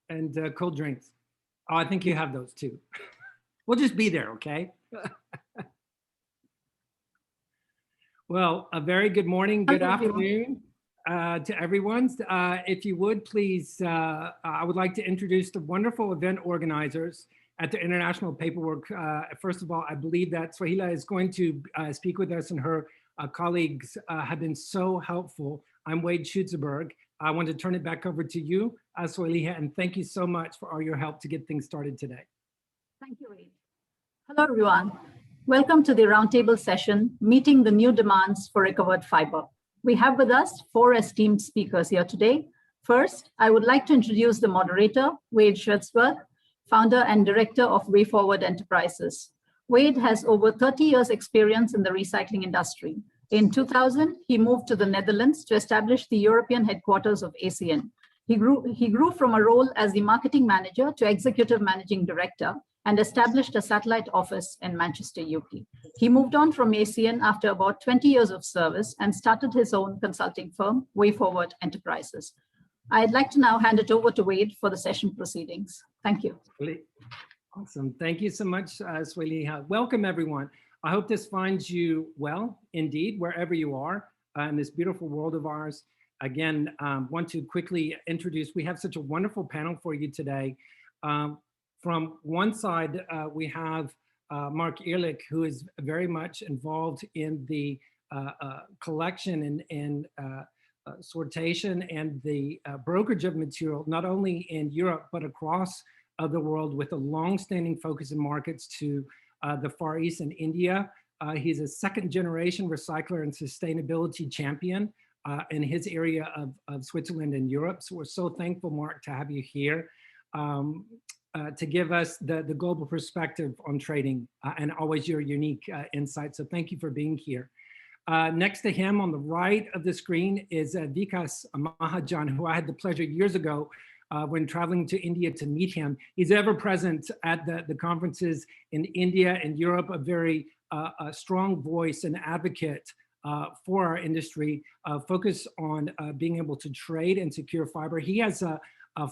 and cold drinks. Oh, I think you have those too. We'll just be there, okay? Well, a very good morning, good afternoon to everyone. If you would, please, I would like to introduce the wonderful event organizers at the International Paperwork. First of all, I believe that Swahila is going to speak with us, and her colleagues have been so helpful. I'm Wade Schuetzeberg. I want to turn it back over to you, Swahila, and thank you so much for all your help to get things started today. Thank you, Wade. Hello, everyone. Welcome to the roundtable session, Meeting the New Demands for Recovered Fiber. We have with us 4 esteemed speakers here today. First, I would like to introduce the moderator, Wade Schuetzeberg, founder and director of Way Forward Enterprises. Wade has over 30 years experience in the recycling industry. In 2000, he moved to the Netherlands to establish the European headquarters of ACN. He grew from a role as the marketing manager to executive managing director and established a satellite office in Manchester, UK. He moved on from ACN after about 20 years of service and started his own consulting firm, Way Forward Enterprises. I'd like to now hand it over to Wade for the session proceedings. Thank you. Awesome. Thank you so much, Swahila. Welcome, everyone. I hope this finds you well, indeed, wherever you are in this beautiful world of ours. Again, want to quickly introduce, we have such a wonderful panel for you today. From one side, we have Marc Ehrlich, who is very much involved in the collection and sortation and the brokerage of material, not only in Europe, but across the world, with a long-standing focus in markets to the Far East and India. He's a second-generation recycler and sustainability champion in his area of Switzerland and Europe. So we're so thankful, Marc, to have you here. To give us the global perspective on trading and always your unique insight. So thank you for being here. Next to him on the right of the screen is Vikas Mahajan, who I had the pleasure years ago when traveling to India to meet him. He's ever present at the conferences in India and Europe, a very strong voice and advocate for our industry, focus on being able to trade and secure fiber. He has a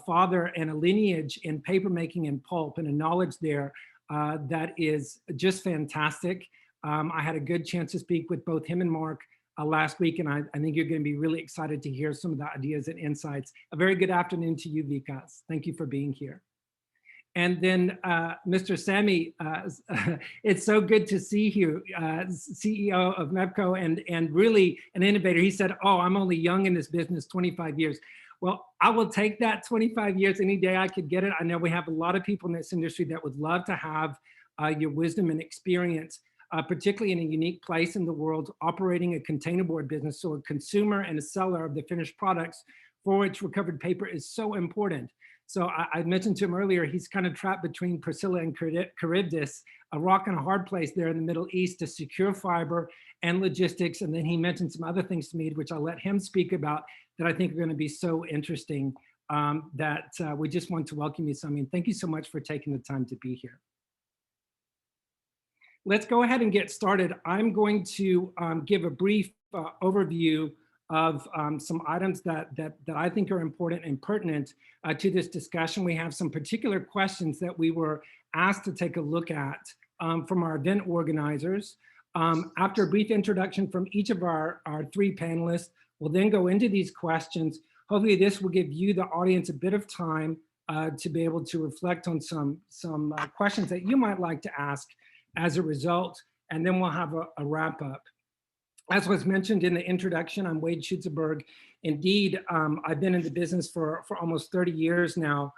father and a lineage in papermaking and pulp and a knowledge there that is just fantastic. I had a good chance to speak with both him and Marc last week, and I think you're going to be really excited to hear some of the ideas and insights. A very good afternoon to you, Vikas. Thank you for being here. And then Mr. Sami, it's so good to see you, CEO of MEPCO and really an innovator. He said, oh, I'm only young in this business, 25 years. Well, I will take that 25 years any day I could get it. I know we have a lot of people in this industry that would love to have your wisdom and experience, particularly in a unique place in the world, operating a containerboard business. So a consumer and a seller of the finished products for which recovered paper is so important. So I mentioned to him earlier, he's kind of trapped between Priscilla and Charybdis, a rock and a hard place there in the Middle East to secure fiber and logistics. And then he mentioned some other things to me, which I'll let him speak about, that I think are going to be so interesting, that we just want to welcome you, Sami. And thank you so much for taking the time to be here. Let's go ahead and get started. I'm going to give a brief overview of some items that I think are important and pertinent to this discussion. We have some particular questions that we were asked to take a look at from our event organizers. After a brief introduction from each of our 3 panelists, we'll then go into these questions. Hopefully this will give you, the audience, a bit of time to be able to reflect on some questions that you might like to ask as a result, and then we'll have a wrap up. As was mentioned in the introduction, I'm Wade Schuetzeberg. Indeed, I've been in the business for almost 30 years now,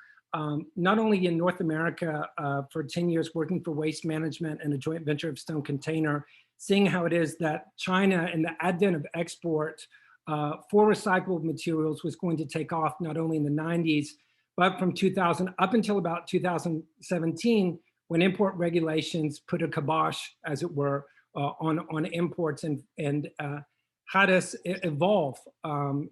not only in North America for 10 years working for Waste Management and a joint venture of Stone Container, seeing how it is that China and the advent of export for recycled materials was going to take off not only in the 90s, but from 2000 up until about 2017, when import regulations put a kibosh, as it were, on imports and had us evolve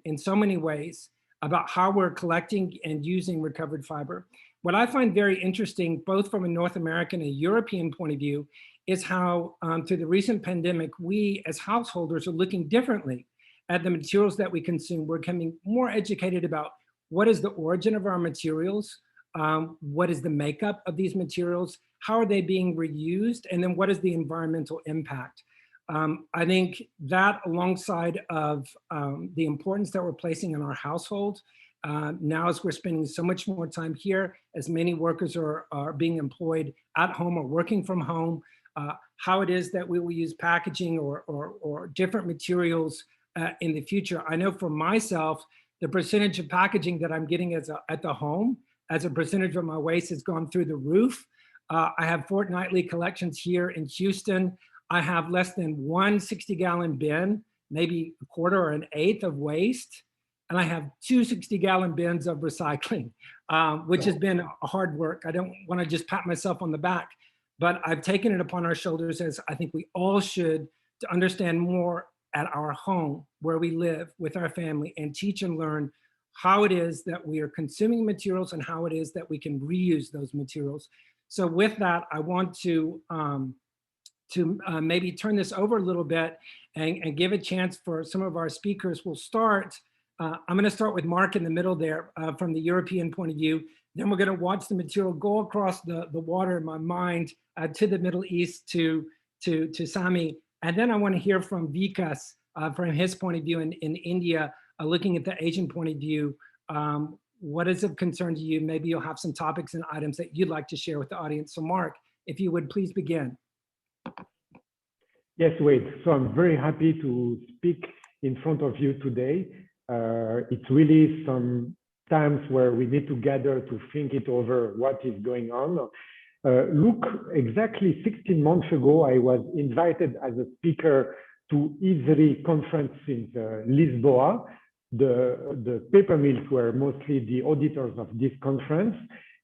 in so many ways about how we're collecting and using recovered fiber. What I find very interesting, both from a North American and European point of view, is how through the recent pandemic, we as householders are looking differently at the materials that we consume. We're becoming more educated about what is the origin of our materials, what is the makeup of these materials, how are they being reused, and then what is the environmental impact. I think that alongside of the importance that we're placing in our household, now as we're spending so much more time here, as many workers are being employed at home or working from home, how it is that we will use packaging or different materials in the future. I know for myself, the percentage of packaging that I'm getting at the home as a percentage of my waste has gone through the roof. I have fortnightly collections here in Houston. I have less than one 60-gallon bin, maybe a quarter or an eighth of waste. And I have two 60-gallon bins of recycling, which has been a hard work. I don't want to just pat myself on the back, but I've taken it upon our shoulders, as I think we all should, to understand more at our home, where we live with our family, and teach and learn how it is that we are consuming materials and how it is that we can reuse those materials. So with that, I want to maybe turn this over a little bit and give a chance for some of our speakers. We'll start, I'm gonna start with Marc in the middle there from the European point of view. Then we're gonna watch the material go across the water in my mind to the Middle East, to Sami. And then I wanna hear from Vikas from his point of view in India, looking at the Asian point of view. What is of concern to you? Maybe you'll have some topics and items that you'd like to share with the audience. So Marc, if you would please begin. Yes, Wade. So I'm very happy to speak in front of you today. It's really some times where we need to gather to think it over what is going on. Look, exactly 16 months ago, I was invited as a speaker to IRW conference in Lisboa. The paper mills were mostly the auditors of this conference.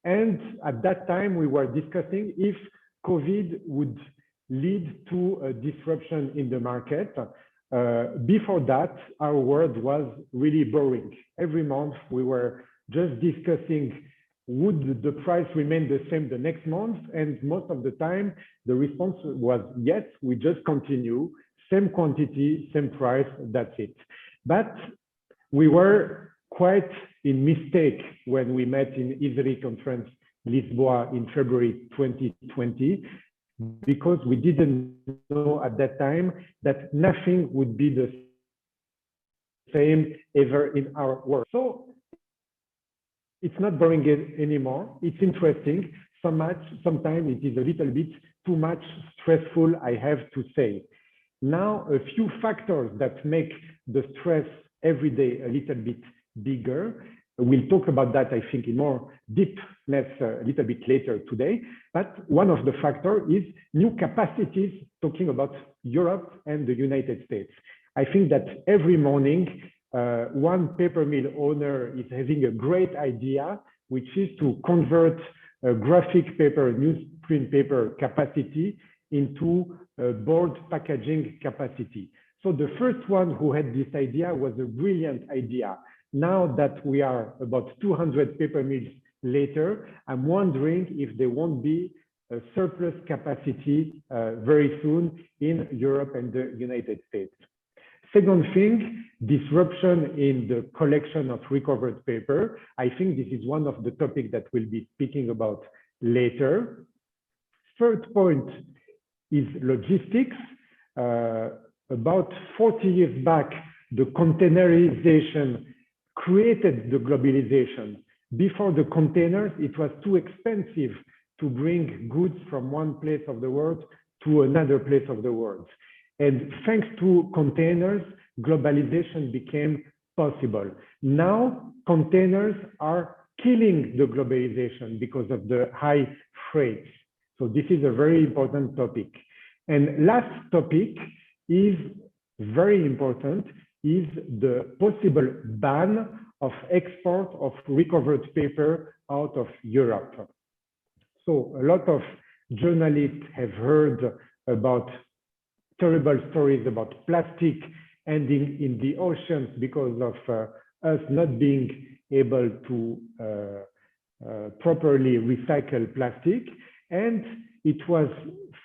And at that time, we were discussing if COVID would lead to a disruption in the market. Before that, our world was really boring. Every month, we were just discussing, would the price remain the same the next month? And most of the time, the response was, yes, we just continue, same quantity, same price, that's it. But we were quite in mistake when we met in IRW conference Lisboa in February 2020, because we didn't know at that time that nothing would be the same ever in our world. So it's not boring anymore. It's interesting. Sometimes it is a little bit too much stressful, I have to say. Now, a few factors that make the stress every day a little bit bigger. We'll talk about that, I think, in more deepness a little bit later today. But one of the factors is new capacities, talking about Europe and the United States. I think that every morning, one paper mill owner is having a great idea, which is to convert graphic paper, newsprint paper capacity into board packaging capacity. So the first one who had this idea was a brilliant idea. Now that we are about 200 paper mills later, I'm wondering if there won't be a surplus capacity very soon in Europe and the United States. Second thing, disruption in the collection of recovered paper. I think this is one of the topics that we'll be speaking about later. Third point is logistics. About 40 years back, the containerization created the globalization. Before the containers, it was too expensive to bring goods from one place of the world to another place of the world. And thanks to containers, globalization became possible. Now, containers are killing the globalization because of the high freight. So this is a very important topic. And last topic is very important, is the possible ban of export of recovered paper out of Europe. So a lot of journalists have heard about terrible stories about plastic ending in the oceans because of us not being able to properly recycle plastic. And it was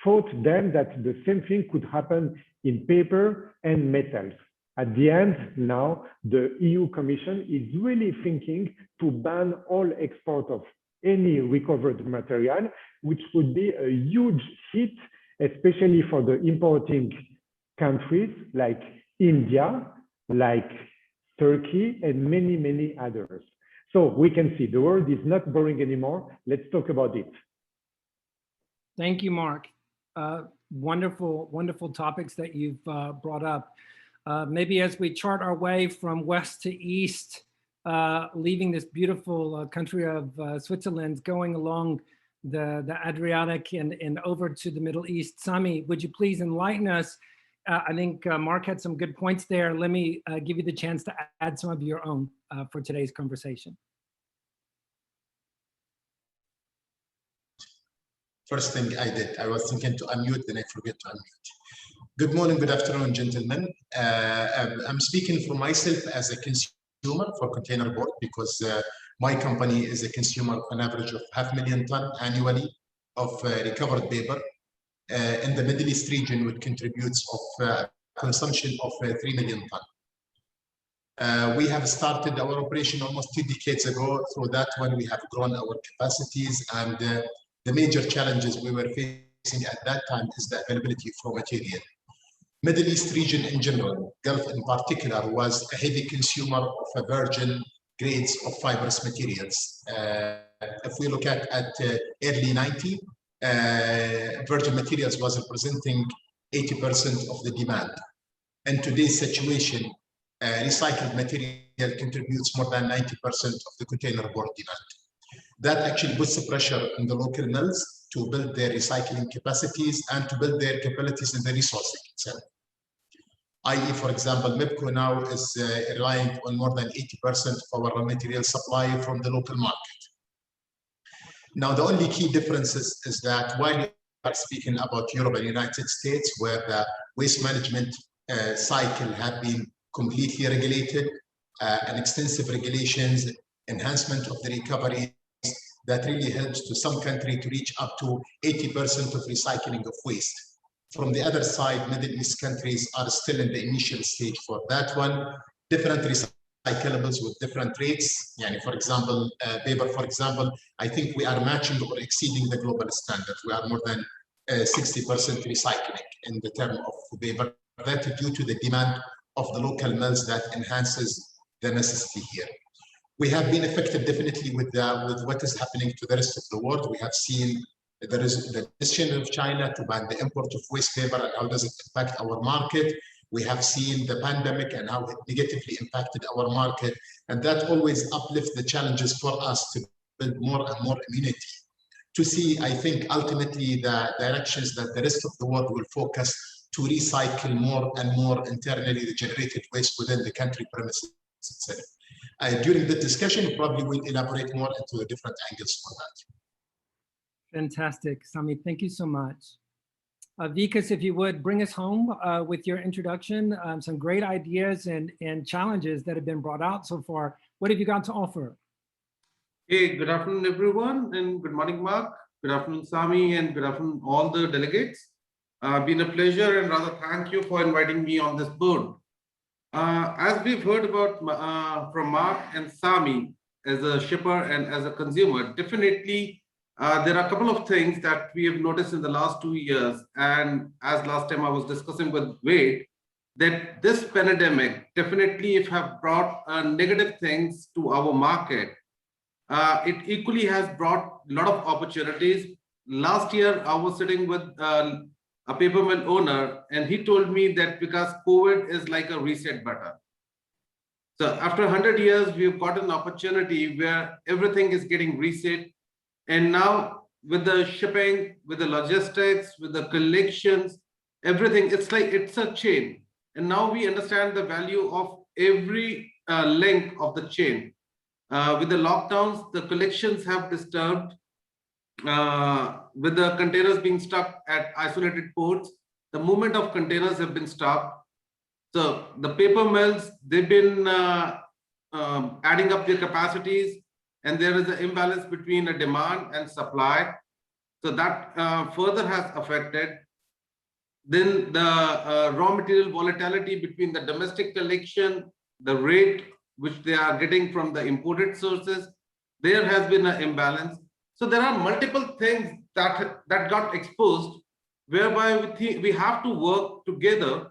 thought then that the same thing could happen in paper and metals. At the end, now, the EU Commission is really thinking to ban all export of any recovered material, which would be a huge hit, especially for the importing countries like India, like Turkey, and many, many others. So we can see the world is not boring anymore. Let's talk about it. Thank you, Marc. Wonderful, wonderful topics that you've brought up. Maybe as we chart our way from west to east, leaving this beautiful country of Switzerland, going along the Adriatic and over to the Middle East. Sami, would you please enlighten us? I think Marc had some good points there. Let me give you the chance to add some of your own for today's conversation. First thing I did, I was thinking to unmute, then I forget to unmute. Good morning, good afternoon, gentlemen. I'm speaking for myself as a consumer for container board because my company is a consumer on average of 500,000 tons annually of recovered paper. In the Middle East region, which contributes of consumption of 3 million tons. We have started our operation almost 2 decades ago. Through that one, we have grown our capacities, and the major challenges we were facing at that time is the availability of raw material. Middle East region in general, Gulf in particular, was a heavy consumer of virgin grades of fibrous materials. If we look at early 90s, virgin materials was representing 80% of the demand. In today's situation, recycled material contributes more than 90% of the container board demand. That actually puts the pressure on the local mills to build their recycling capacities and to build their capabilities in the resourcing itself. i.e., for example, MEPCO now is relying on more than 80% of our raw material supply from the local market. Now, the only key difference is that while we are speaking about Europe and United States, where the waste management cycle have been completely regulated, and extensive regulations, enhancement of the recovery, that really helps to some country to reach up to 80% of recycling of waste. From the other side, Middle East countries are still in the initial stage for that one. Different recyclables with different rates. For example, paper, for example, I think we are matching or exceeding the global standard. We are more than 60% recycling in the term of paper. That is due to the demand of the local mills that enhances the necessity here. We have been affected definitely with what is happening to the rest of the world. We have seen there is the decision of China to ban the import of waste paper and how does it impact our market. We have seen the pandemic and how it negatively impacted our market. And that always uplifts the challenges for us to build more and more immunity. To see, I think, ultimately the directions that the rest of the world will focus to recycle more and more internally generated waste within the country premises itself. During the discussion, probably we'll elaborate more into the different angles for that. Fantastic, Sami, thank you so much. Vikas, if you would, bring us home with your introduction, some great ideas and challenges that have been brought out so far. What have you got to offer? Hey, good afternoon, everyone, and good morning, Marc. Good afternoon, Sami, and good afternoon, all the delegates. Been a pleasure, and rather thank you for inviting me on this board. As we've heard about from Marc and Sami, as a shipper and as a consumer, definitely there are a couple of things that we have noticed in the last 2 years. And as last time I was discussing with Wade, that this pandemic definitely have brought negative things to our market. It equally has brought a lot of opportunities. Last year, I was sitting with a paper mill owner, and he told me that because COVID is like a reset button. So after 100 years, we've got an opportunity where everything is getting reset. And now with the shipping, with the logistics, with the collections, everything, it's like it's a chain. And now we understand the value of every link of the chain. With the lockdowns, the collections have disturbed. With the containers being stuck at isolated ports, the movement of containers have been stopped. So the paper mills, they've been adding up their capacities, and there is an imbalance between a demand and supply. So that further has affected. Then the raw material volatility between the domestic collection, the rate which they are getting from the imported sources, there has been an imbalance. So there are multiple things that got exposed, whereby we have to work together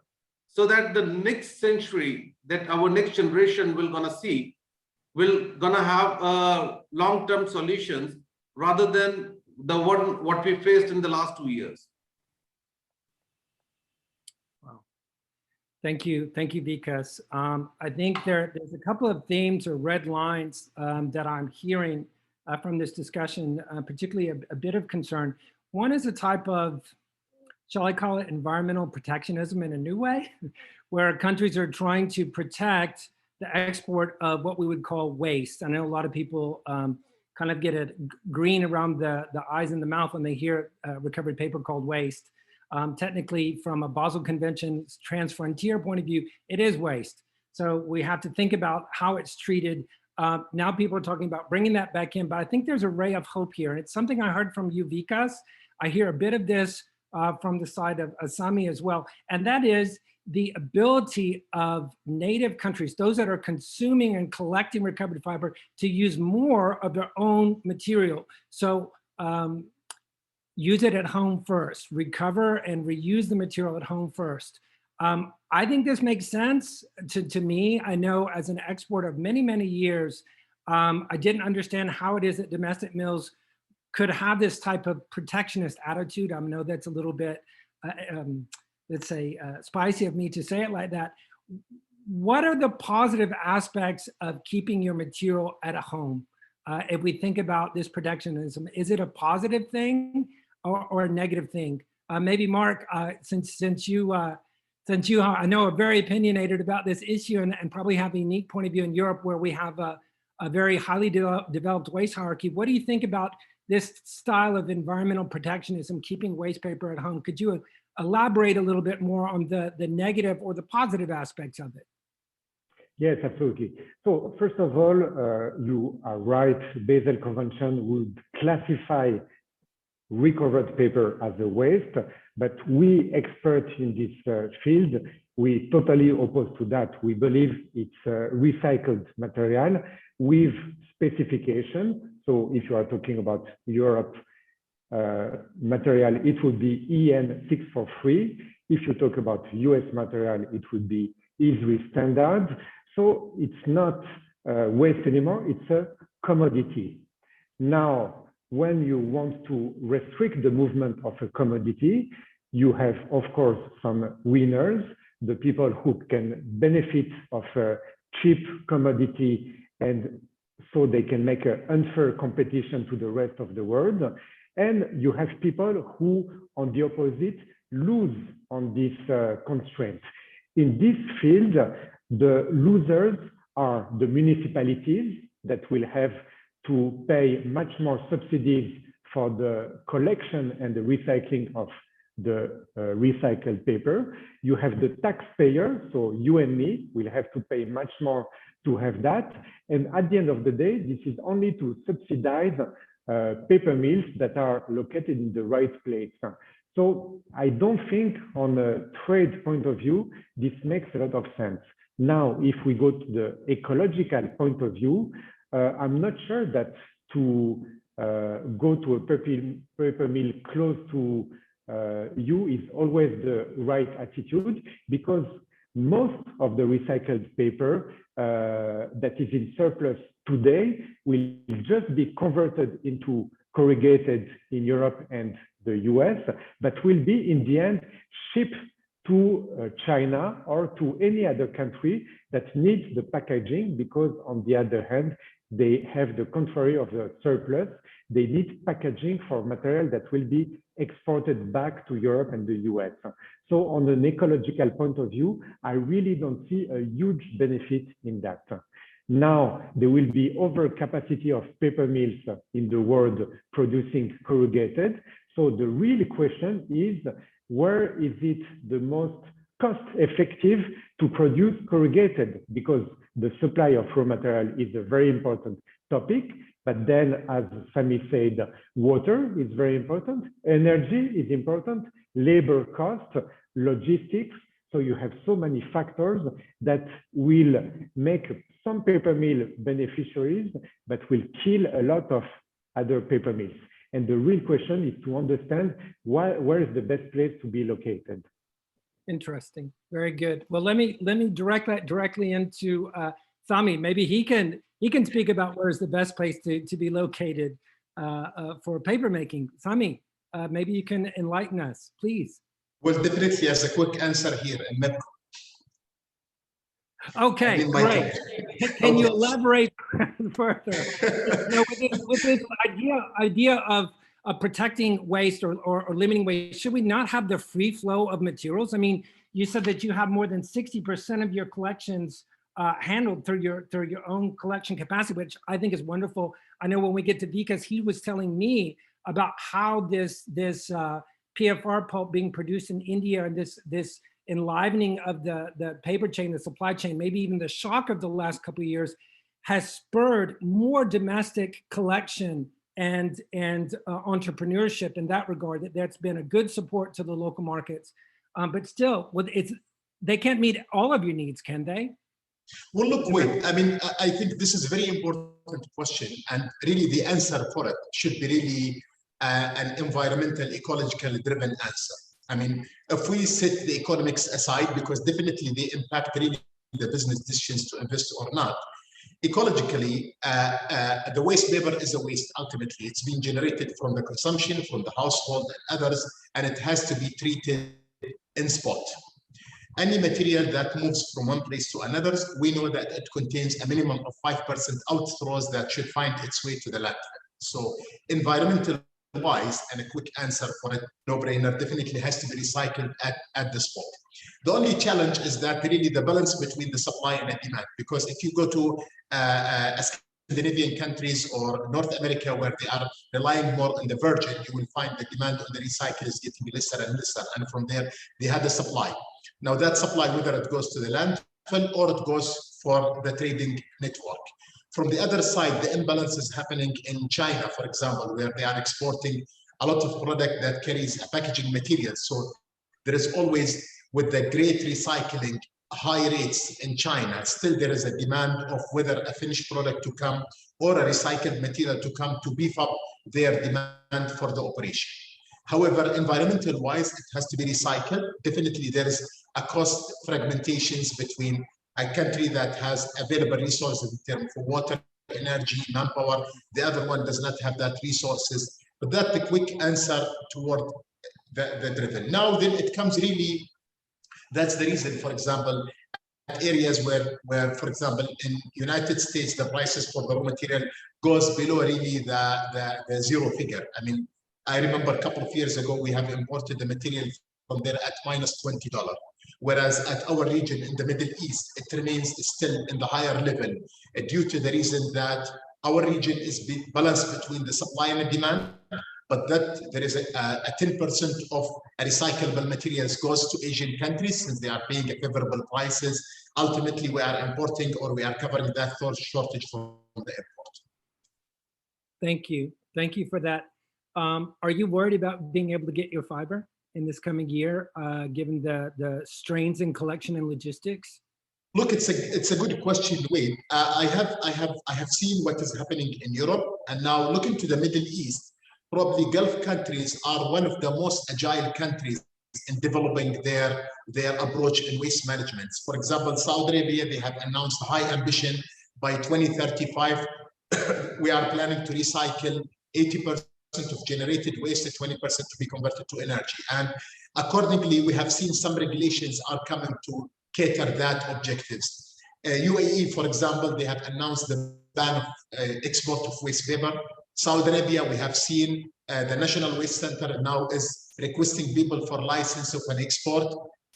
so that the next century, that our next generation will gonna have long-term solutions rather than what we faced in the last 2 years. Wow. Thank you, Vikas. I think there's a couple of themes or red lines that I'm hearing from this discussion, particularly a bit of concern. One is a type of, shall I call it, environmental protectionism in a new way, where countries are trying to protect the export of what we would call waste. I know a lot of people kind of get a green around the eyes and the mouth when they hear recovered paper called waste. Technically, from a Basel Convention trans-frontier point of view, it is waste. So we have to think about how it's treated. Now people are talking about bringing that back in, but I think there's a ray of hope here. And it's something I heard from you, Vikas. I hear a bit of this from the side of Sami as well. And that is the ability of native countries, those that are consuming and collecting recovered fiber, to use more of their own material. So use it at home first, recover and reuse the material at home first. I think this makes sense to me. I know as an exporter of many, many years, I didn't understand how it is that domestic mills could have this type of protectionist attitude. I know that's a little bit, let's say, spicy of me to say it like that. What are the positive aspects of keeping your material at a home? If we think about this protectionism, is it a positive thing or a negative thing? Maybe Marc, since you I know are very opinionated about this issue and probably have a unique point of view in Europe where we have a very highly developed waste hierarchy. What do you think about this style of environmental protectionism, keeping waste paper at home? Could you elaborate a little bit more on the negative or the positive aspects of it? Yes, absolutely. So first of all, you are right, Basel Convention would classify recovered paper as a waste, but we experts in this field, we totally oppose to that. We believe it's recycled material with specification. So if you are talking about Europe material, it would be EN 643. If you talk about US material, it would be ISRI standard. So it's not waste anymore, it's a commodity. Now, when you want to restrict the movement of a commodity, you have, of course, some winners, the people who can benefit of a cheap commodity, and so they can make an unfair competition to the rest of the world. And you have people who, on the opposite, lose on this constraint. In this field, the losers are the municipalities that will have to pay much more subsidies for the collection and the recycling of the recycled paper. You have the taxpayer, so you and me will have to pay much more to have that. And at the end of the day, this is only to subsidize paper mills that are located in the right place. So I don't think on a trade point of view, this makes a lot of sense. Now, if we go to the ecological point of view, I'm not sure that to go to a paper mill close to you is always the right attitude, because most of the recycled paper that is in surplus today will just be converted into corrugated in Europe and the US, but will be in the end shipped to China or to any other country that needs the packaging, because on the other hand, they have the contrary of the surplus. They need packaging for material that will be exported back to Europe and the US. So on an ecological point of view, I really don't see a huge benefit in that. Now, there will be overcapacity of paper mills in the world producing corrugated. So the real question is, where is it the most cost effective to produce corrugated? Because the supply of raw material is a very important topic, but then, as Sami said, water is very important, energy is important, labor cost, logistics. So you have so many factors that will make some paper mill beneficiaries, but will kill a lot of other paper mills. And the real question is to understand where is the best place to be located. Interesting. Very good. Well, let me direct that directly into Sami. Maybe he can speak about where is the best place to be located for paper making. Sami, maybe you can enlighten us, please. Well, definitely as a quick answer here in MEPCO. Okay, great. Can you elaborate further? With this idea of protecting waste or limiting waste, should we not have the free flow of materials? I mean, you said that you have more than 60% of your collections handled through your own collection capacity, which I think is wonderful. I know when we get to Vikas, he was telling me about how this PFR pulp being produced in India and this enlivening of the paper chain, the supply chain, maybe even the shock of the last couple of years has spurred more domestic collection and entrepreneurship in that regard. That's been a good support to the local markets. But still, they can't meet all of your needs, can they? Well, look, wait, I mean, I think this is a very important question, and really the answer for it should be really an environmental, ecological driven answer. I mean, if we set the economics aside, because definitely they impact really the business decisions to invest or not. Ecologically, the waste paper is a waste ultimately. It's being generated from the consumption, from the household and others, and it has to be treated in spot. Any material that moves from one place to another, we know that it contains a minimum of 5% outthrows that should find its way to the landfill. So environmental wise, and a quick answer for it, no-brainer, definitely has to be recycled at the spot. The only challenge is that really the balance between the supply and the demand, because if you go to Scandinavian countries or North America where they are relying more on the virgin, you will find the demand on the recycle is getting lesser and lesser, and from there they have the supply. Now that supply, whether it goes to the landfill or it goes for the trading network. From the other side, the imbalance is happening in China, for example, where they are exporting a lot of product that carries a packaging material. So there is always, with the great recycling, high rates in China, still there is a demand of whether a finished product to come or a recycled material to come to beef up their demand for the operation. However, environmental wise, it has to be recycled. Definitely there is a cost fragmentations between a country that has available resources in terms of water, energy, manpower. The other one does not have that resources. But that's the quick answer toward the driven. Now then it comes really, that's the reason, for example, areas where, for example, in United States, the prices for the raw material goes below really the zero figure. I mean, I remember a couple of years ago, we have imported the material from there at -$20. Whereas at our region in the Middle East, it remains still in the higher level due to the reason that our region is balanced between the supply and the demand, but that there is a 10% of recyclable materials goes to Asian countries since they are paying favorable prices. Ultimately, we are importing or we are covering that shortage from the airport. Thank you. Thank you for that. Are you worried about being able to get your fiber in this coming year, given the strains in collection and logistics? Look, it's a good question, Wade. I have seen what is happening in Europe, and now looking to the Middle East, probably Gulf countries are one of the most agile countries in developing their approach in waste management. For example, Saudi Arabia, they have announced a high ambition by 2035. We are planning to recycle 80% of generated waste, 20% to be converted to energy. And accordingly, we have seen some regulations are coming to cater that objectives. UAE, for example, they have announced the ban of export of waste paper. Saudi Arabia, we have seen the National Waste Center now is requesting people for license of an export.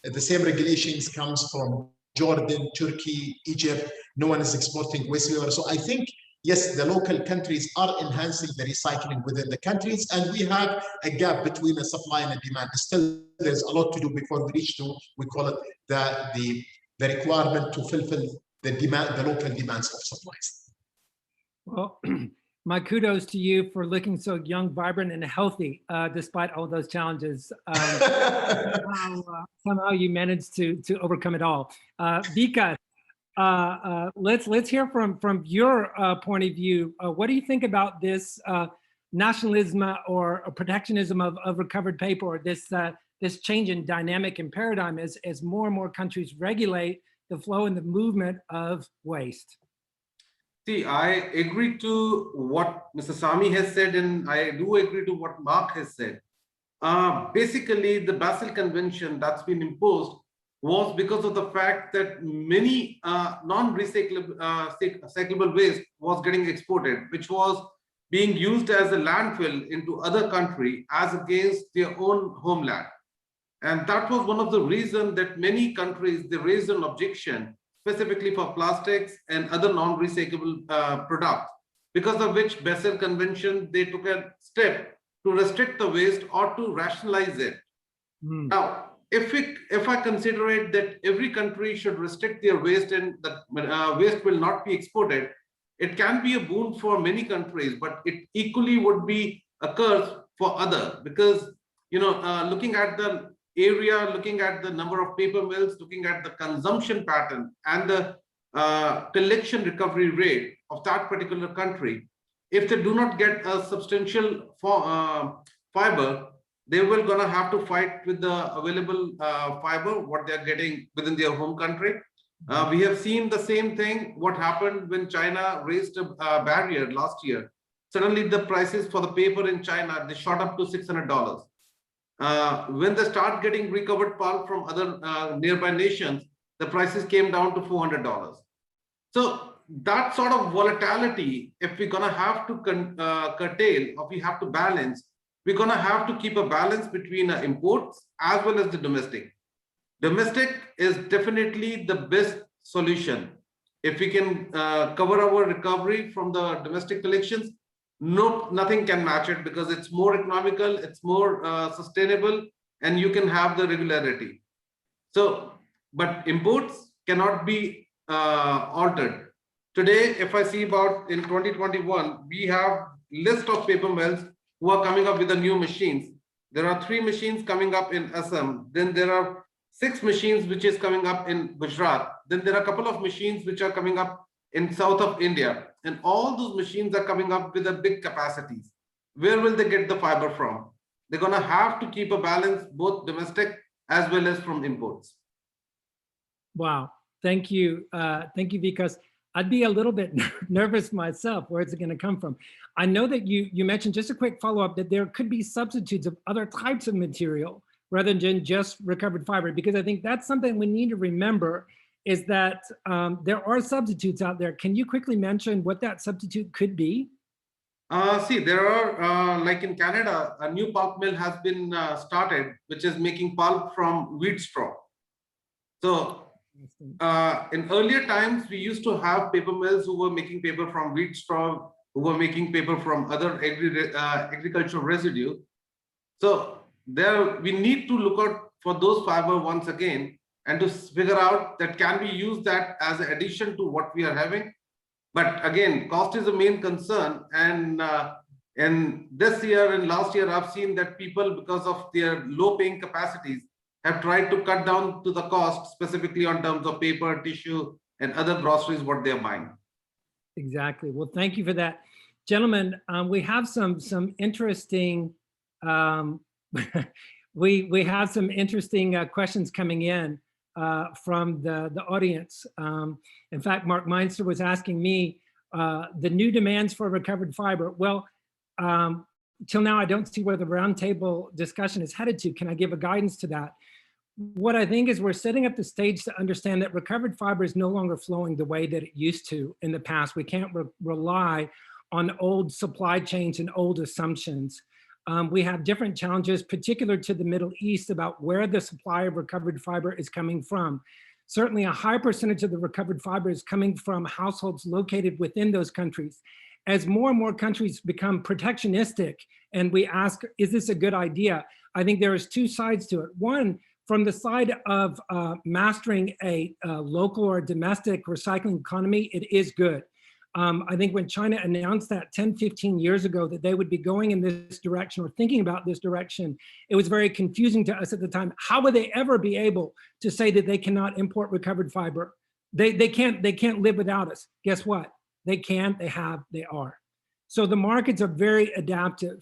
The same regulations comes from Jordan, Turkey, Egypt. No one is exporting waste paper. So I think, yes, the local countries are enhancing the recycling within the countries, and we have a gap between the supply and the demand. Still, there's a lot to do before we reach to, we call it the requirement to fulfill the demand, the local demands of supplies. Well, my kudos to you for looking so young, vibrant, and healthy, despite all those challenges. Somehow you managed to overcome it all. Vikas, let's hear from your point of view. What do you think about this nationalism or protectionism of recovered paper, or this change in dynamic and paradigm as more and more countries regulate the flow and the movement of waste? See, I agree to what Mr. Sami has said, and I do agree to what Marc has said. Basically, the Basel Convention that's been imposed was because of the fact that many non-recyclable waste was getting exported, which was being used as a landfill into other country as against their own homeland. And that was one of the reasons that many countries, they raised an objection, specifically for plastics and other non-recyclable products, because of which Basel Convention, they took a step to restrict the waste or to rationalize it. Now, if I consider it that every country should restrict their waste and the waste will not be exported, it can be a boon for many countries, but it equally would be a curse for others, because looking at the area, looking at the number of paper mills, looking at the consumption pattern and the collection recovery rate of that particular country, if they do not get a substantial fiber, they will gonna have to fight with the available fiber, what they're getting within their home country. We have seen the same thing, what happened when China raised a barrier last year. Suddenly the prices for the paper in China, they shot up to $600. When they start getting recovered pulp from other nearby nations, the prices came down to $400. So that sort of volatility, if we're gonna have to curtail or we have to balance, we're gonna have to keep a balance between imports as well as the domestic. Domestic is definitely the best solution. If we can cover our recovery from the domestic collections, nothing can match it, because it's more economical, it's more sustainable, and you can have the regularity. So, but imports cannot be altered. Today, if I see about in 2021, we have list of paper mills who are coming up with the new machines. There are 3 machines coming up in Assam. Then there are 6 machines which is coming up in Gujarat. Then there are a couple of machines which are coming up in south of India. And all those machines are coming up with a big capacities. Where will they get the fiber from? They're gonna have to keep a balance, both domestic as well as from imports. Wow, thank you, Vikas. I'd be a little bit nervous myself. Where's it going to come from? I know that you mentioned, just a quick follow-up, that there could be substitutes of other types of material rather than just recovered fiber, because I think that's something we need to remember, is that there are substitutes out there. Can you quickly mention what that substitute could be? See, there are, like in Canada, a new pulp mill has been started, which is making pulp from wheat straw. So in earlier times, we used to have paper mills who were making paper from wheat straw, who were making paper from other agricultural residue. So there, we need to look out for those fiber once again, and to figure out that can we use that as an addition to what we are having. But again, cost is the main concern. And this year and last year, I've seen that people, because of their low paying capacities, have tried to cut down to the cost, specifically on terms of paper, tissue, and other groceries, what they're buying. Exactly. Well, thank you for that. Gentlemen, we have some interesting, we have some interesting questions coming in from the audience. In fact, Mark Meinster was asking me the new demands for recovered fiber. Well, till now, I don't see where the roundtable discussion is headed to. Can I give a guidance to that? What I think is we're setting up the stage to understand that recovered fiber is no longer flowing the way that it used to in the past. We can't rely on old supply chains and old assumptions. We have different challenges, particular to the Middle East, about where the supply of recovered fiber is coming from. Certainly a high percentage of the recovered fiber is coming from households located within those countries. As more and more countries become protectionistic and we ask, is this a good idea? I think there is 2 sides to it. One, from the side of mastering a local or domestic recycling economy, it is good. I think when China announced that 10, 15 years ago that they would be going in this direction or thinking about this direction, it was very confusing to us at the time. How would they ever be able to say that they cannot import recovered fiber? They can't live without us. Guess what? They can, they have, they are. So the markets are very adaptive.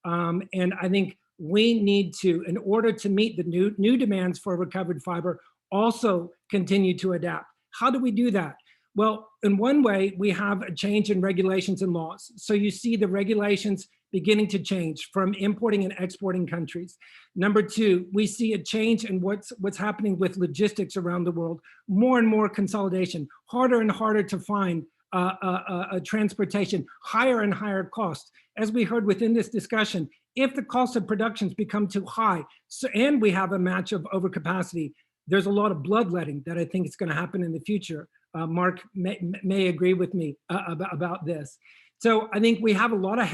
And I think we need to, in order to meet the new demands for recovered fiber, also continue to adapt. How do we do that? Well, in one way, we have a change in regulations and laws. So you see the regulations beginning to change from importing and exporting countries. Number two, we see a change in what's happening with logistics around the world. More and more consolidation, harder and harder to find transportation, higher and higher cost. As we heard within this discussion, if the cost of productions become too high, and we have a match of overcapacity, there's a lot of bloodletting that I think is going to happen in the future. Marc may agree with me about this. So I think we have a lot of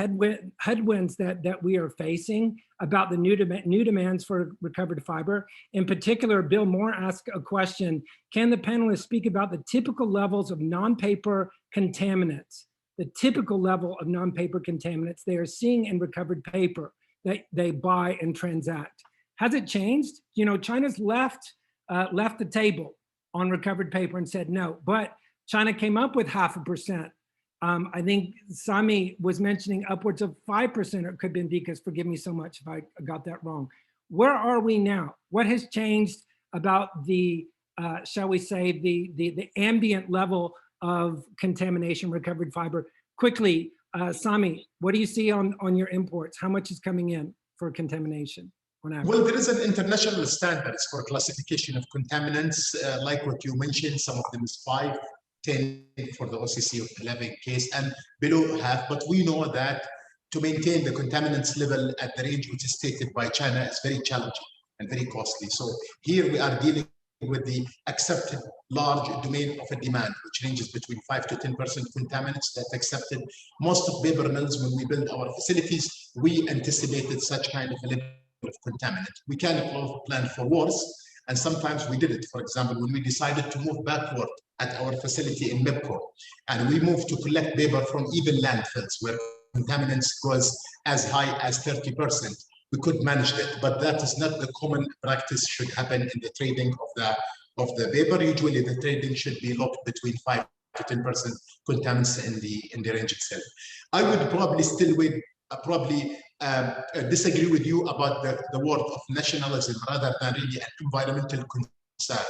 headwinds that we are facing about the new demands for recovered fiber. In particular, Bill Moore asked a question: can the panelists speak about the typical levels of non-paper contaminants, the typical level of non-paper contaminants they are seeing in recovered paper that they buy and transact? Has it changed? You know, China's left the table on recovered paper and said no, but China came up with 0.5%. I think Sami was mentioning upwards of 5%, or it could be Vikas, forgive me so much if I got that wrong. Where are we now? What has changed about the, shall we say, the ambient level of contamination recovered fiber? Quickly, Sami, what do you see on your imports? How much is coming in for contamination on average? Well, there is an international standards for classification of contaminants, like what you mentioned. Some of them is 5, 10 for the OCC of 11 case and below half. But we know that to maintain the contaminants level at the range which is stated by China is very challenging and very costly. So here we are dealing with the accepted large domain of a demand, which ranges between 5 to 10% contaminants that's accepted. Most of paper mills, when we build our facilities, we anticipated such kind of a level of contaminant. We can plan for worse, and sometimes we did it. For example, when we decided to move backward at our facility in MEPCO, and we moved to collect paper from even landfills where contaminants goes as high as 30%. We could manage that, but that is not the common practice should happen in the trading of the paper. Usually the trading should be locked between 5 to 10% contaminants in the range itself. I would probably still disagree with you about the word of nationalism rather than really an environmental concern.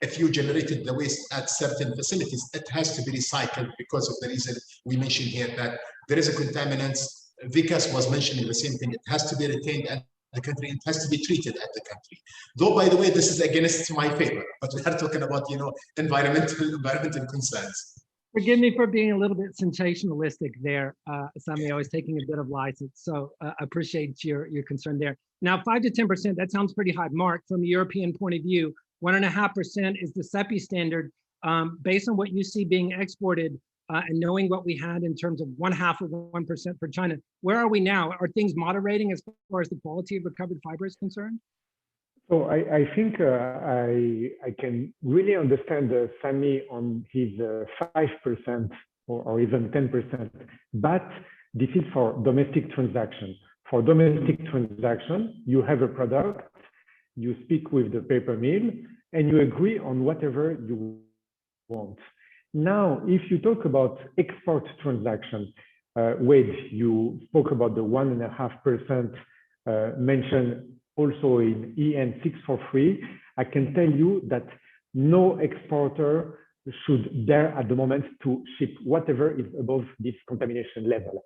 If you generated the waste at certain facilities, it has to be recycled because of the reason we mentioned here that there is a contaminant. Vikas was mentioning the same thing. It has to be retained at the country. It has to be treated at the country. Though, by the way, this is against my favor, but we are talking about, you know, environmental concerns. Forgive me for being a little bit sensationalistic there, Sami. I was taking a bit of license, so appreciate your concern there. Now, 5 to 10%, that sounds pretty high. Marc, from a European point of view, 1.5% is the CEPI standard. Based on what you see being exported and knowing what we had in terms of 0.5 of 1% for China, where are we now? Are things moderating as far as the quality of recovered fiber is concerned? So I think I can really understand Sami on his 5% or even 10%, but this is for domestic transaction. For domestic transaction, you have a product, you speak with the paper mill, and you agree on whatever you want. Now, if you talk about export transaction, Wade, you spoke about the 1.5% mentioned also in EN 643, I can tell you that no exporter should dare at the moment to ship whatever is above this contamination level.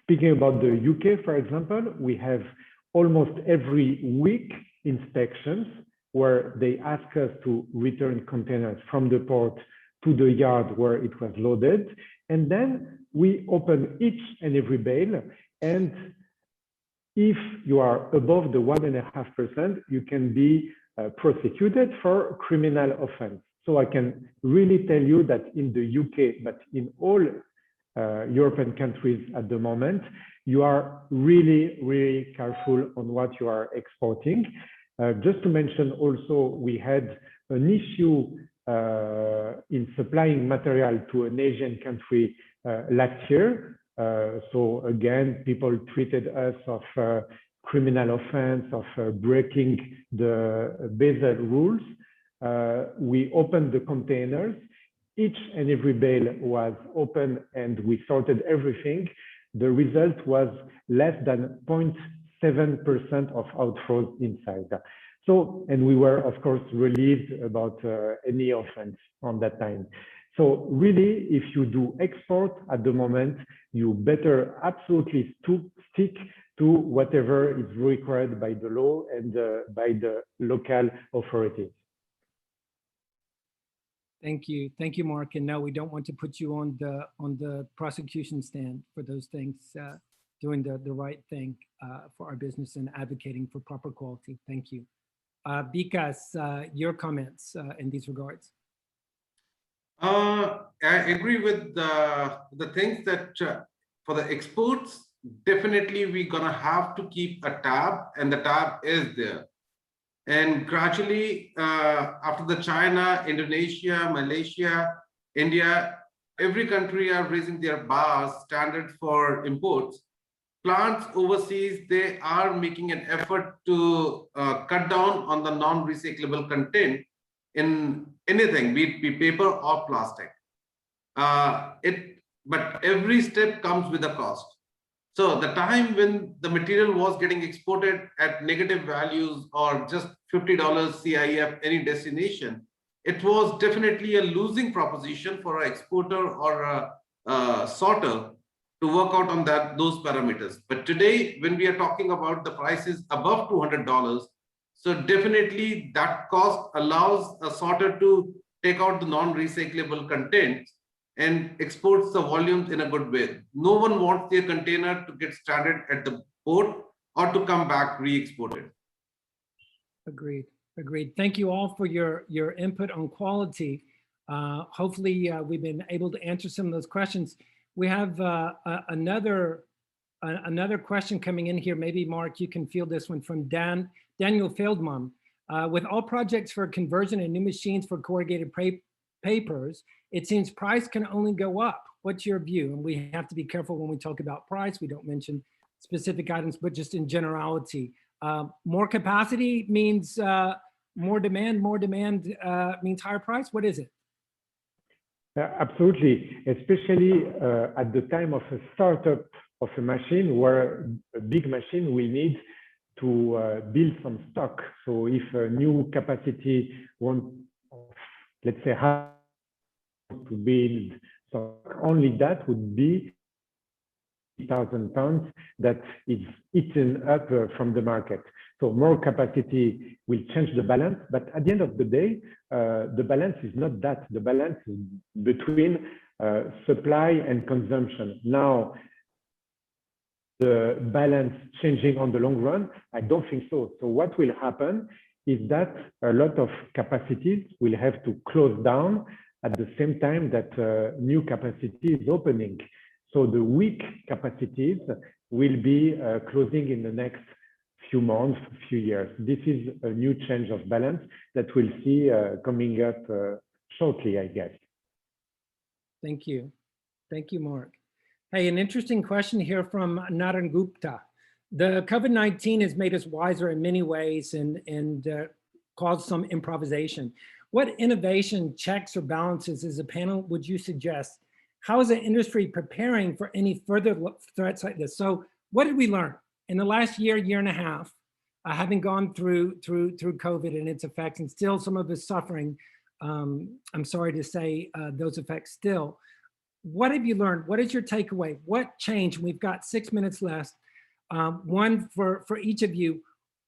Speaking about the UK, for example, we have almost every week inspections where they ask us to return containers from the port to the yard where it was loaded. And then we open each and every bale, and if you are above the 1.5%, you can be prosecuted for criminal offense. So I can really tell you that in the UK, but in all European countries at the moment, you are really, really careful on what you are exporting. Just to mention also, we had an issue in supplying material to an Asian country last year. So again, people treated us of criminal offense, of breaking the Basel rules. We opened the containers. Each and every bale was open and we sorted everything. the result was less than 0.7% of outflows inside. So, and we were, of course, relieved about any offense on that time. So really, if you do export at the moment, you better absolutely stick to whatever is required by the law and by the local authorities. Thank you, Marc. And no, we don't want to put you on the prosecution stand for those things. Doing the right thing for our business and advocating for proper quality. Thank you. Vikas, your comments in these regards. I agree with the things that for the exports, definitely we're gonna have to keep a tab, and the tab is there. And gradually, after the China, Indonesia, Malaysia, India, every country are raising their bars, standards for imports. Plants overseas, they are making an effort to cut down on the non-recyclable content in anything, be it paper or plastic. But every step comes with a cost. So the time when the material was getting exported at negative values or just $50 CIF any destination, it was definitely a losing proposition for an exporter or a sorter to work out on those parameters. But today, when we are talking about the prices above $200, so definitely that cost allows a sorter to take out the non-recyclable content and exports the volumes in a good way. No one wants their container to get stranded at the port or to come back re-exported. Agreed. Thank you all for your input on quality. Hopefully we've been able to answer some of those questions. We have another question coming in here. Maybe Marc, you can field this one from Daniel Feldman. With all projects for conversion and new machines for corrugated papers, it seems price can only go up. What's your view? And we have to be careful when we talk about price. We don't mention specific items, but just in generality. More capacity means more demand means higher price. What is it? Absolutely, especially at the time of a startup of a machine, where a big machine will need to build some stock. So if a new capacity wants, let's say, have to build stock, only that would be 1,000 tons that is eaten up from the market. So more capacity will change the balance, but at the end of the day, the balance is not that. The balance is between supply and consumption. Now, the balance changing on the long run, I don't think so. So what will happen is that a lot of capacities will have to close down at the same time that new capacity is opening. So the weak capacities will be closing in the next few months, few years. This is a new change of balance that we'll see coming up shortly, I guess. Thank you, Marc. Hey, an interesting question here from Naran Gupta. The COVID-19 has made us wiser in many ways and caused some improvisation. What innovation, checks, or balances as a panel would you suggest? How is the industry preparing for any further threats like this? So what did we learn in the last year and a half, having gone through COVID and its effects, and still some of us suffering, I'm sorry to say, those effects still. What have you learned? What is your takeaway? What changed? We've got 6 minutes left. One for each of you.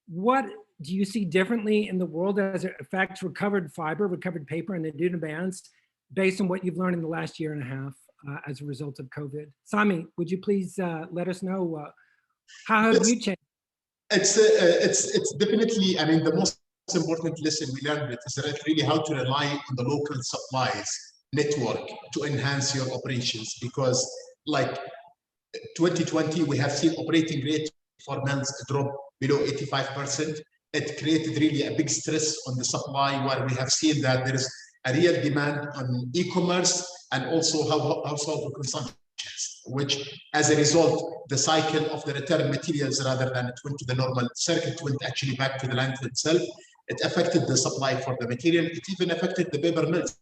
What do you see differently in the world as it affects recovered fiber, recovered paper, and the new demands based on what you've learned in the last year and a half as a result of COVID? Sami, would you please let us know how have you changed? It's definitely, I mean, the most important lesson we learned is really how to rely on the local supplies network to enhance your operations, because like 2020, we have seen operating rate for mills drop below 85%. It created really a big stress on the supply, where we have seen that there is a real demand on e-commerce and also household consumption, which as a result, the cycle of the return materials, rather than it went to the normal circuit, went actually back to the landfill itself. It affected the supply for the material. It even affected the paper mills.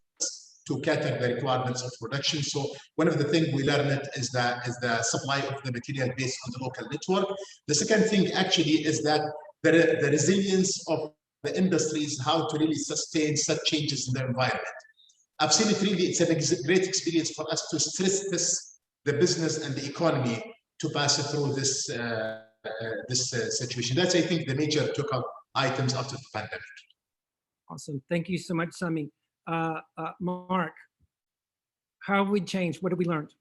to cater the requirements of production. So one of the things we learned is the supply of the material based on the local network. The second thing actually is that the resilience of the industries, how to really sustain such changes in the environment. I've seen it really, it's a great experience for us to stress test the business and the economy to pass it through this situation. That's, I think, the major took-up items after the pandemic. Awesome. Thank you so much, Sami. Marc, how have we changed? What have we learned?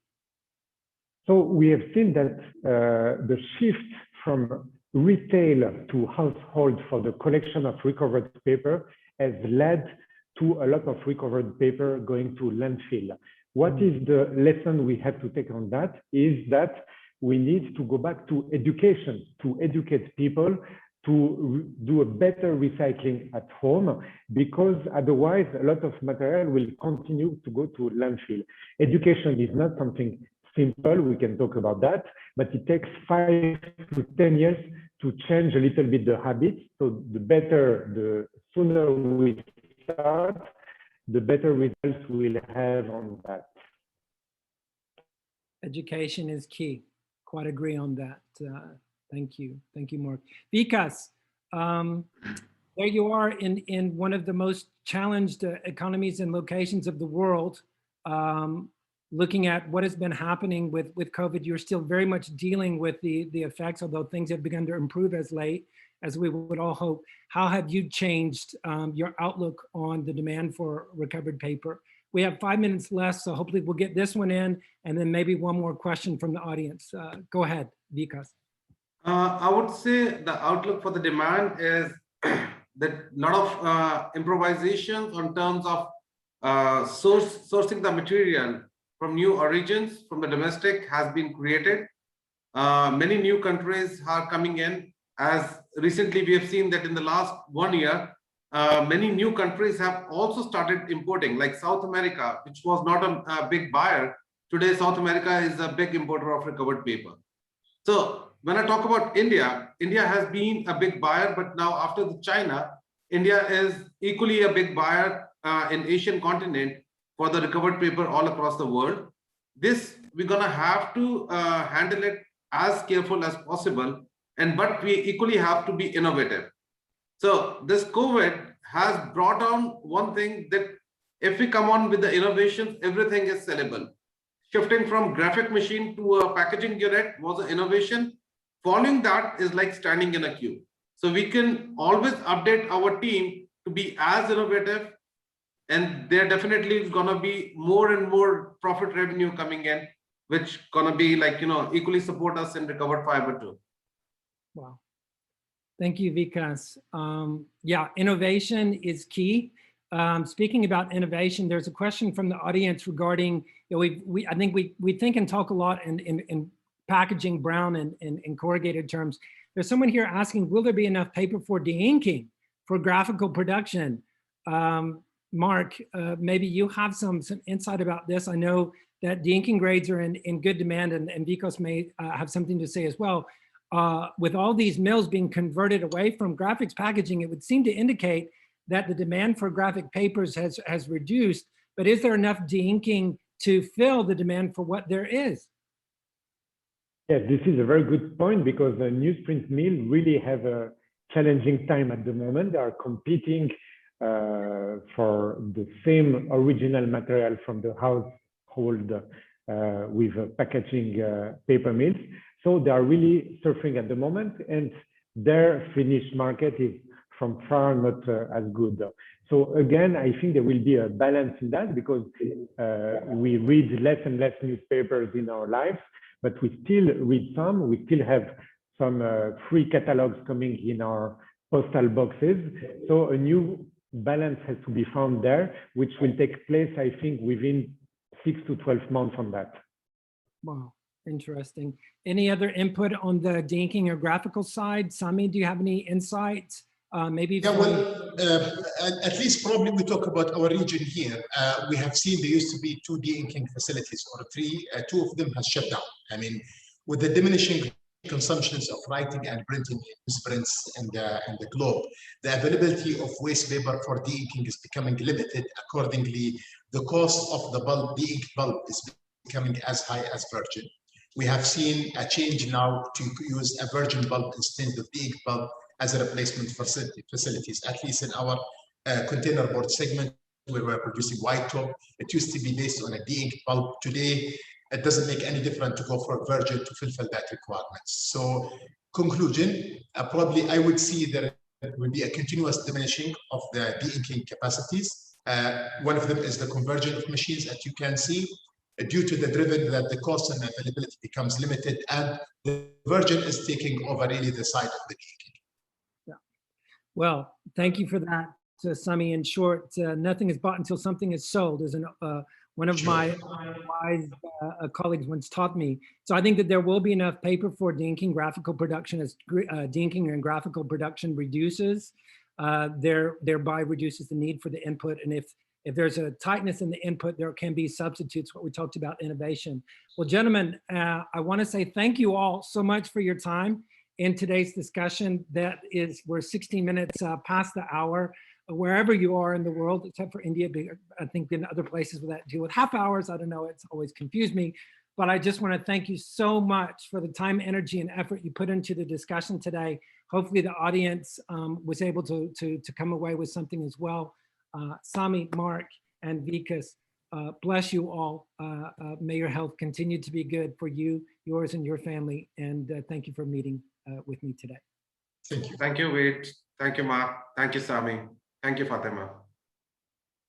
So we have seen that the shift from retail to household for the collection of recovered paper has led to a lot of recovered paper going to landfill. What is the lesson we have to take on that is that we need to go back to education, to educate people to do a better recycling at home, because otherwise a lot of material will continue to go to landfill. Education is not something simple, we can talk about that, but it takes 5 to 10 years to change a little bit the habits. So the sooner we start, the better results we'll have on that. Education is key. Quite agree on that. Thank you, Marc. Vikas, there you are in one of the most challenged economies and locations of the world. Looking at what has been happening with COVID, you're still very much dealing with the effects, although things have begun to improve as late, as we would all hope. How have you changed your outlook on the demand for recovered paper? We have 5 minutes left, so hopefully we'll get this one in, and then maybe one more question from the audience. Go ahead, Vikas. I would say the outlook for the demand is that a lot of improvisations on terms of sourcing the material from new origins, from the domestic, has been created. Many new countries are coming in. As recently we have seen that in the last 1 year, many new countries have also started importing, like South America, which was not a big buyer. Today, South America is a big importer of recovered paper. So when I talk about India, India has been a big buyer, but now after China, India is equally a big buyer in Asian continent for the recovered paper all across the world. This, we're gonna have to handle it as careful as possible, but we equally have to be innovative. So this COVID has brought on one thing, that if we come on with the innovations, everything is sellable. Shifting from graphic machine to a packaging unit was an innovation. Following that is like standing in a queue. So we can always update our team to be as innovative, and there definitely is gonna be more and more profit revenue coming in, which gonna be like, equally support us in recovered fiber too. Wow. Thank you, Vikas. Yeah, innovation is key. Speaking about innovation, there's a question from the audience regarding, I think we think and talk a lot in packaging, brown and corrugated terms. There's someone here asking, will there be enough paper for de-inking for graphical production? Marc, maybe you have some insight about this. I know that de-inking grades are in good demand, and Vikas may have something to say as well. With all these mills being converted away from graphics packaging, it would seem to indicate that the demand for graphic papers has reduced, but is there enough de-inking to fill the demand for what there is? Yes, this is a very good point, because the newsprint mill really have a challenging time at the moment. They are competing for the same original material from the household with packaging paper mills. So they are really suffering at the moment, and their finished market is from far not as good. So again, I think there will be a balance in that, because we read less and less newspapers in our lives, but we still read some. We still have some free catalogs coming in our postal boxes. So a new balance has to be found there, which will take place, I think, within 6 to 12 months on that. Wow, interesting. Any other input on the de-inking or graphical side? Sami, do you have any insights? Maybe. Yeah, well, at least probably we talk about our region here. We have seen there used to be 2 de-inking facilities or 3. 2 of them has shut down. I mean, with the diminishing consumptions of writing and printing newsprints in the globe. The availability of waste paper for de-inking is becoming limited. Accordingly, the cost of the bulb, de-ink bulb, is becoming as high as virgin. We have seen a change now to use a virgin bulb instead of de-ink bulb as a replacement for facilities, at least in our container board segment, where we're producing white top. It used to be based on a de-ink bulb. Today, it doesn't make any difference to go for virgin to fulfill that requirements. So, conclusion, probably I would see that it will be a continuous diminishing of the de-inking capacities. One of them is the conversion of machines, as you can see, due to the driven that the cost and availability becomes limited, and the virgin is taking over really the side of the de-inking. Yeah. Well, thank you for that, Sami. In short, nothing is bought until something is sold, as one of my wise colleagues once taught me. So I think that there will be enough paper for de-inking graphical production as de-inking and graphical production reduces, thereby reduces the need for the input. And if there's a tightness in the input, there can be substitutes, what we talked about, innovation. Well, gentlemen, I want to say thank you all so much for your time in today's discussion. We're 16 minutes past the hour. Wherever you are in the world, except for India, I think in other places that deal with half hours, I don't know, it's always confused me. But I just want to thank you so much for the time, energy, and effort you put into the discussion today. Hopefully the audience was able to come away with something as well. Sami, Marc, and Vikas, bless you all. May your health continue to be good for you, yours, and your family. And thank you for meeting with me today. Thank you. Thank you, Wade. Thank you, Marc. Thank you, Sami. Thank you, Fatima.